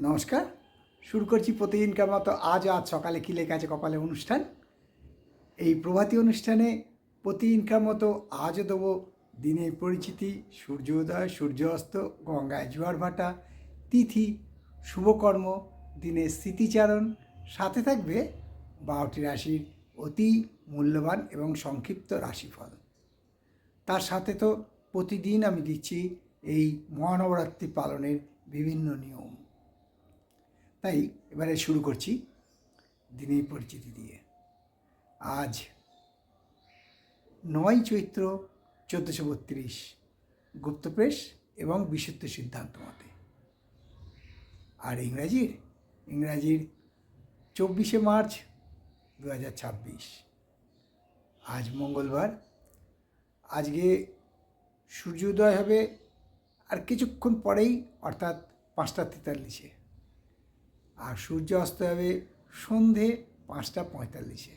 নমস্কার। শুরু করছি প্রতিদিনকার মতো আজ সকালে কি লেখা আছে কপালে অনুষ্ঠান। এই প্রভাতী অনুষ্ঠানে প্রতিদিনকার মতো আজও দেবো দিনের পরিচিতি, সূর্যোদয়, সূর্যাস্ত, গঙ্গায় জোয়ার ভাটা, তিথি, শুভকর্ম, দিনের স্মৃতিচারণ, সাথে থাকবে 12টি রাশির অতি মূল্যবান এবং সংক্ষিপ্ত রাশিফল। তার সাথে তো প্রতিদিন আমি দিচ্ছি এই মহানবরাত্রি পালনের বিভিন্ন নিয়ম। তাই এবারে শুরু করছি দিনের পরিচিতি দিয়ে। আজ 9 চৈত্র 1432 গুপ্তপ্রেস এবং বিশুদ্ধ সিদ্ধান্ত মতে। আর ইংরাজির 24শে মার্চ 2026। আজ মঙ্গলবার। আজকে সূর্যোদয় হবে আর কিছুক্ষণ পরেই, অর্থাৎ 5টা 43-এ, আর সূর্য অস্ত হবে সন্ধে 5টা 45-এ।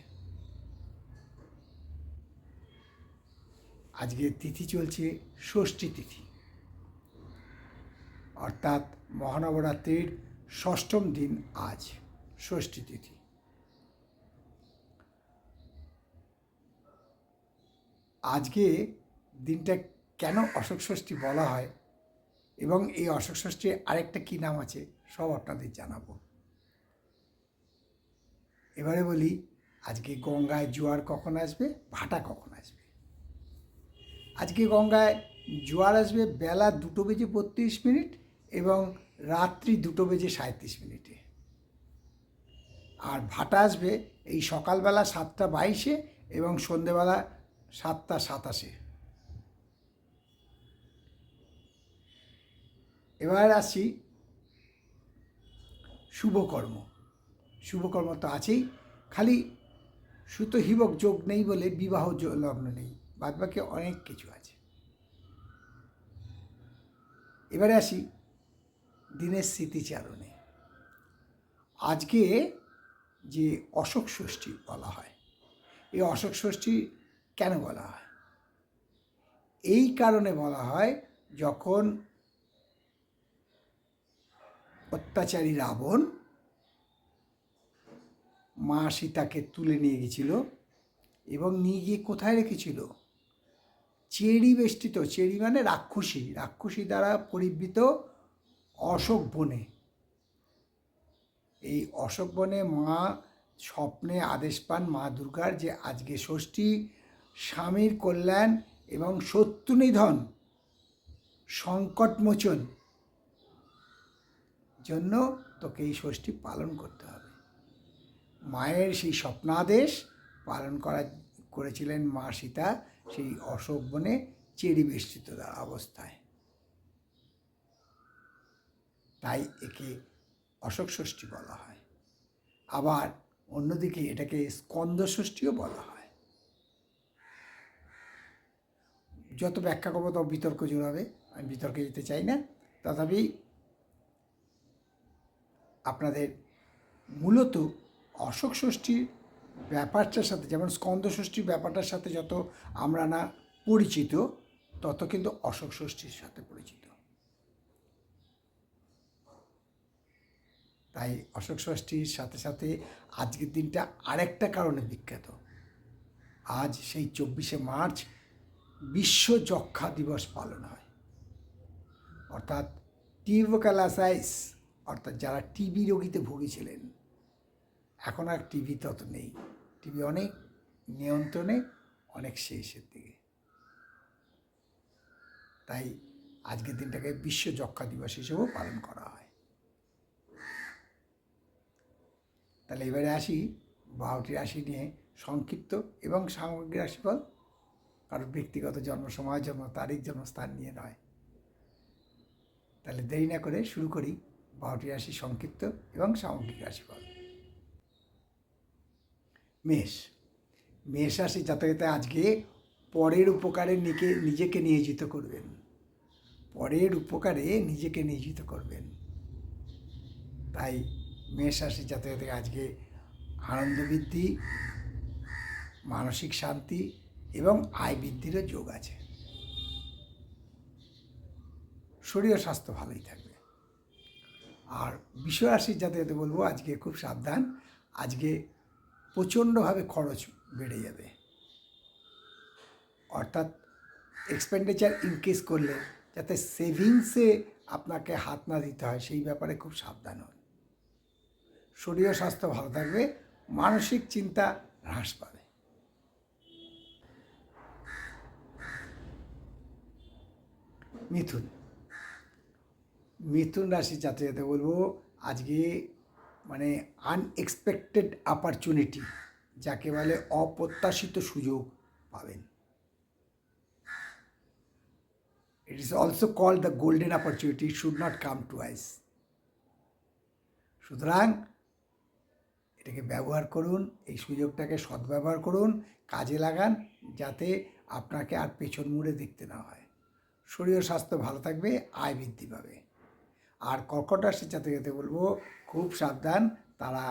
আজকে তিথি চলছে ষষ্ঠী তিথি, অর্থাৎ মহানবরাত্রির ষষ্ঠম দিন আজ ষষ্ঠী তিথি। আজকে দিনটা কেন অশোক ষষ্ঠী বলা হয় এবং এই অশোক ষষ্ঠীর আরেকটা কী নাম আছে সব আপনাদের জানাবো। এবারে বলি, আজকে গঙ্গায় জোয়ার কখন আসবে, ভাটা কখন আসবে। আজকে গঙ্গায় জোয়ার আসবে বেলা 2:32 এবং রাত্রি 2:37। আর ভাটা আসবে এই সকালবেলা 7টা 22 এবং সন্ধেবেলা 7টা 27। এবার আসছি শুভকর্ম। শুভকর্ম তো আছেই, খালি সুতো হিবক যোগ নেই বলে বিবাহ লগ্ন নেই, বাদবাকি অনেক কিছু আছে। এবারে আসি দিনের স্মৃতিচারণে। আজকে যে অশোক ষষ্ঠী বলা হয়, এই অশোক ষষ্ঠী কেন বলা হয়? এই কারণে বলা হয়, যখন অত্যাচারী রাবণ মা সীতাকে তুলে নিয়ে গেছিল এবং নিয়ে গিয়ে কোথায় রেখেছিল? চেরি বেষ্টিত, চেরি মানে রাক্ষসী, রাক্ষসী দ্বারা পরিবৃত অশোক বনে। এই অশোক বনে মা স্বপ্নে আদেশ পান মা দুর্গার যে আজকে ষষ্ঠী, স্বামীর কল্যাণ এবং শত্রু নিধন, সংকটমোচন জন্য তোকে এই ষষ্ঠী পালন করতে হবে। মায়ের সেই স্বপ্নাদেশ পালন করেছিলেন মা সীতা সেই অশোক বনে চেরি বেষ্টিত অবস্থায়। তাই একে অশোক ষষ্ঠী বলা হয়। আবার অন্যদিকে এটাকে স্কন্দ ষষ্ঠীও বলা হয়। যত ব্যাখ্যা করবো তত বিতর্ক জোড়াবে, আমি বিতর্কে যেতে চাই না। তথাপি আপনাদের মূলত অশোক ষষ্ঠীর ব্যাপারটার সাথে, যেমন স্কন্দ ষষ্ঠীর ব্যাপারটার সাথে যত আমরা না পরিচিত, তত কিন্তু অশোক ষষ্ঠীর সাথে পরিচিত। তাই অশোক ষষ্ঠীর সাথে সাথে আজকের দিনটা আরেকটা কারণে বিখ্যাত। আজ সেই 24শে মার্চ বিশ্ব যক্ষা দিবস পালন হয়। অর্থাৎ টিউবারকুলোসিস, অর্থাৎ যারা টিবি রোগীতে ভুগেছিলেন, এখন আর টিবি তত নেই, টিবি অনেক নিয়ন্ত্রণে, অনেক শেষের দিকে। তাই আজকের দিনটাকে বিশ্ব যক্ষা দিবস হিসেবেও পালন করা হয়। তাহলে এবারে আসি 12টি রাশি নিয়ে সংক্ষিপ্ত এবং সামগ্রিক রাশিফল, কারণ ব্যক্তিগত জন্ম সময়, জন্ম তারিখ, জন্মস্থান নিয়ে নয়। তাহলে দেরি না করে শুরু করি 12টি রাশি সংক্ষিপ্ত এবং সামগ্রিক রাশিফল। মেষ। মেষ রাশি জাতকরা আজকে পরের উপকারে নিজেকে নিয়োজিত করবেন। পরের উপকারে নিজেকে নিয়োজিত করবেন। তাই মেষ রাশি জাতকরা আজকে আনন্দ বৃদ্ধি, মানসিক শান্তি এবং আয় বৃদ্ধিরও যোগ আছে। শরীর ও স্বাস্থ্য ভালোই থাকবে। আর বিশ্বরাশির জাতকদের বলবো আজকে খুব সাবধান, আজকে প্রচণ্ডভাবে খরচ বেড়ে যাবে, অর্থাৎ এক্সপেন্ডিচার ইনক্রিজ করলে যাতে সেভিংসে আপনাকে হাত না দিতে হয় সেই ব্যাপারে খুব সাবধান হন। শরীর ও স্বাস্থ্য ভালো থাকবে, মানসিক চিন্তা হ্রাস পাবে। মিথুন, মিথুন রাশির জাতকদের বলবো আজকে মানে আনএক্সপেক্টেড অপরচুনিটি, যাকে বলে অপ্রত্যাশিত সুযোগ পাবেন। It is also called the golden opportunity, should not come twice. সুতরাং এটাকে ব্যবহার করুন, এই সুযোগটাকে সদ্ব্যবহার করুন, কাজে লাগান, যাতে আপনাকে আর পেছন মুড়ে দেখতে না হয়। শরীর ও স্বাস্থ্য ভালো থাকবে, আয় বৃদ্ধি পাবে। আর কর্কট রাশির জাতকদের বলবো খুব সাবধান, তারা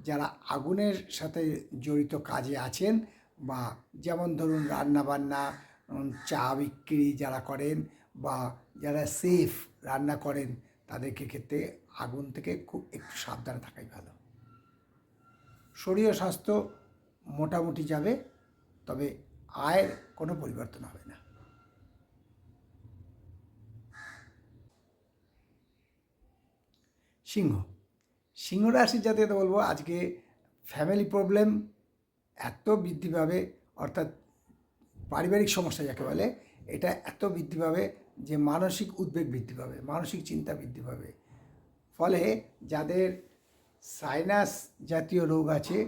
যারা আগুনের সাথে জড়িত কাজে আছেন, বা যেমন ধরুন রান্নাবান্না, চা বিক্রি যারা করেন, বা যারা সেফ রান্না করেন, তাদেরকে ক্ষেত্রে আগুন থেকে খুব একটু সাবধানে থাকাই ভালো। শরীর ও স্বাস্থ্য মোটামুটি যাবে, তবে আয়ের কোনো পরিবর্তন হবে না। সিংহ, সিংহ রাশির জাতকদের বলবো আজকে ফ্যামিলি প্রবলেম এত বৃদ্ধি পাবে, অর্থাৎ পারিবারিক সমস্যা যাকে বলে, এটা এত বৃদ্ধি পাবে যে মানসিক উদ্বেগ বৃদ্ধি পাবে, মানসিক চিন্তা বৃদ্ধি পাবে। ফলে যাদের সাইনাস জাতীয় রোগ আছে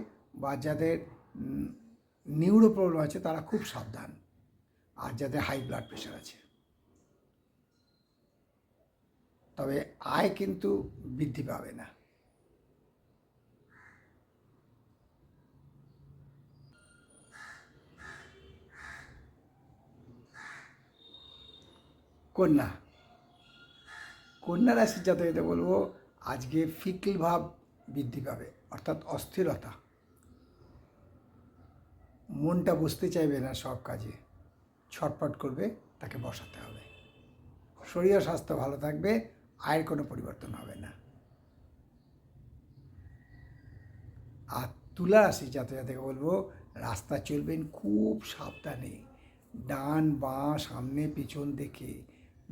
বা যাদের নিউরো প্রবলেম আছে তারা খুব সাবধান, আর যাদের হাই ব্লাড প্রেশার আছে। তবে আয় কিন্তু বৃদ্ধি পাবে না। কন্যা, কন্যা রাশির জাতকদের বলবো আজকে ফিকল ভাব বৃদ্ধি পাবে, অর্থাৎ অস্থিরতা, মনটা বসতে চাইবে না, সব কাজে ছটফট করবে, তাকে বসাতে হবে। শরীর স্বাস্থ্য ভালো থাকবে, আয়ের কোনো পরিবর্তন হবে না। আর তুলা রাশির জাতকদের বলবো রাস্তা চলবেন খুব সাবধানে, ডান বাঁ সামনে পিছন দেখে,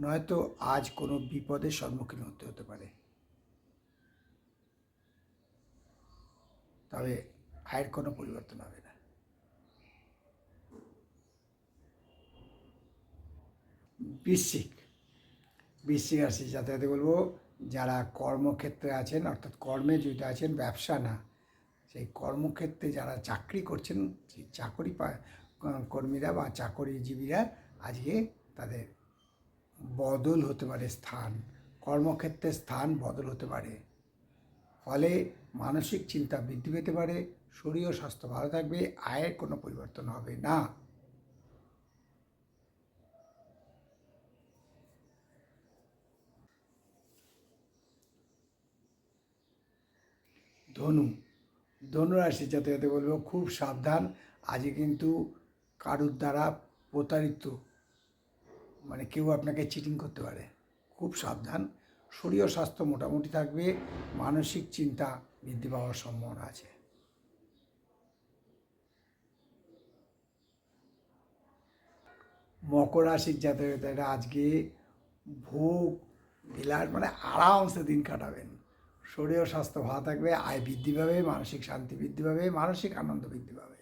নয়তো আজ কোনো বিপদের সম্মুখীন হতে পারে। তবে আয়ের কোনো পরিবর্তন হবে না। বৃশ্চিক, বৃশ্চিক রাশি যাতে বলবো যারা কর্মক্ষেত্রে আছেন, অর্থাৎ কর্মে জড়িত আছেন, ব্যবসা না, সেই কর্মক্ষেত্রে যারা চাকরি করছেন, সেই চাকরি কর্মীরা বা চাকরিজীবীরা আজকে তাদের বদল হতে পারে, স্থান, কর্মক্ষেত্রে স্থান বদল হতে পারে। ফলে মানসিক চিন্তা বৃদ্ধি পেতে পারে, শরীর ও স্বাস্থ্য ভালো থাকবে, আয়ের কোনো পরিবর্তন হবে না। ধনু, ধনুরাশি যাতে বলবো খুব সাবধান, আজকে কিন্তু কারুর দ্বারা প্রতারিত, মানে কেউ আপনাকে চিটিং করতে পারে, খুব সাবধান। শরীর ও স্বাস্থ্য মোটামুটি থাকবে, মানসিক চিন্তা বৃদ্ধি পাওয়ার সম্ভাবনা আছে। মকর রাশির জাতকরা আজকে ভোগ বিলাস মানে আরামসে দিন কাটাবেন, শরীর ও স্বাস্থ্য ভালো থাকবে, আয় বৃদ্ধি পাবে, মানসিক শান্তি বৃদ্ধি পাবে, মানসিক আনন্দ বৃদ্ধি পাবে।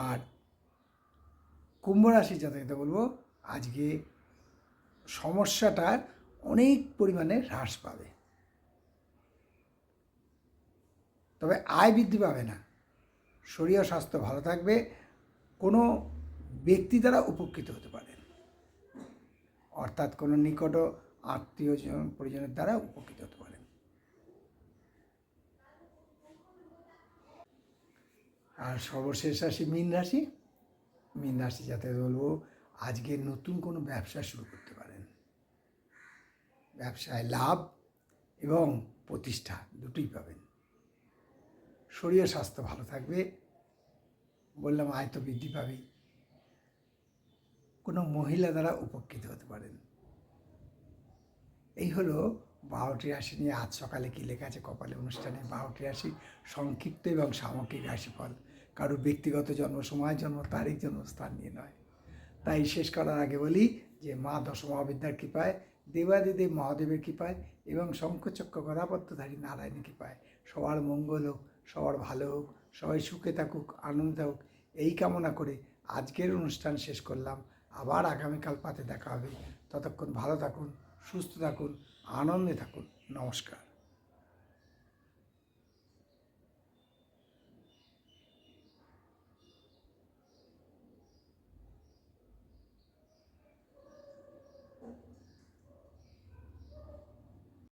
আর কুম্ভ রাশির জাতকদের বলবো আজকে সমস্যাটা অনেক পরিমাণে হ্রাস পাবে, তবে আয় বৃদ্ধি পাবে না। শরীর ও স্বাস্থ্য ভালো থাকবে, কোনো ব্যক্তি দ্বারা উপকৃত হতে পারেন, অর্থাৎ কোনো নিকট আত্মীয় পরিজনের দ্বারা উপকৃত হতে পারেন। আর সর্বশেষ রাশি মীন রাশি, মীন রাশি যাতে বলবো আজকে নতুন কোনো ব্যবসা শুরু করতে পারেন, ব্যবসায় লাভ এবং প্রতিষ্ঠা দুটোই পাবেন। শরীর স্বাস্থ্য ভালো থাকবে, বললাম আয় তো বৃদ্ধি পাবেই, কোনো মহিলা দ্বারা উপকৃত হতে পারেন। এই হলো 12টি রাশি নিয়ে আজ সকালে কী লেখা আছে কপালে অনুষ্ঠানে 12টি রাশি সংক্ষিপ্ত এবং সামগ্রিক রাশিফল, কারো ব্যক্তিগত জন্ম সময়, জন্ম তারিখ, জন্মস্থান নিয়ে নয়। তাই শেষ করার আগে বলি যে মা দশমহাবিদ্যার কৃপায়, দেবাদিদেব মহাদেবের কৃপায় এবং শঙ্খচক্র গদাপদ্মধারী নারায়ণের কৃপায় সবার মঙ্গল হোক, সবার ভালো হোক, সবাই সুখে থাকুক, আনন্দে থাকুক, এই কামনা করে আজকের অনুষ্ঠান শেষ করলাম। আবার আগামীকাল পাতে দেখা হবে। ততক্ষণ ভালো থাকুন, সুস্থ থাকুন, আনন্দে থাকুন। নমস্কার।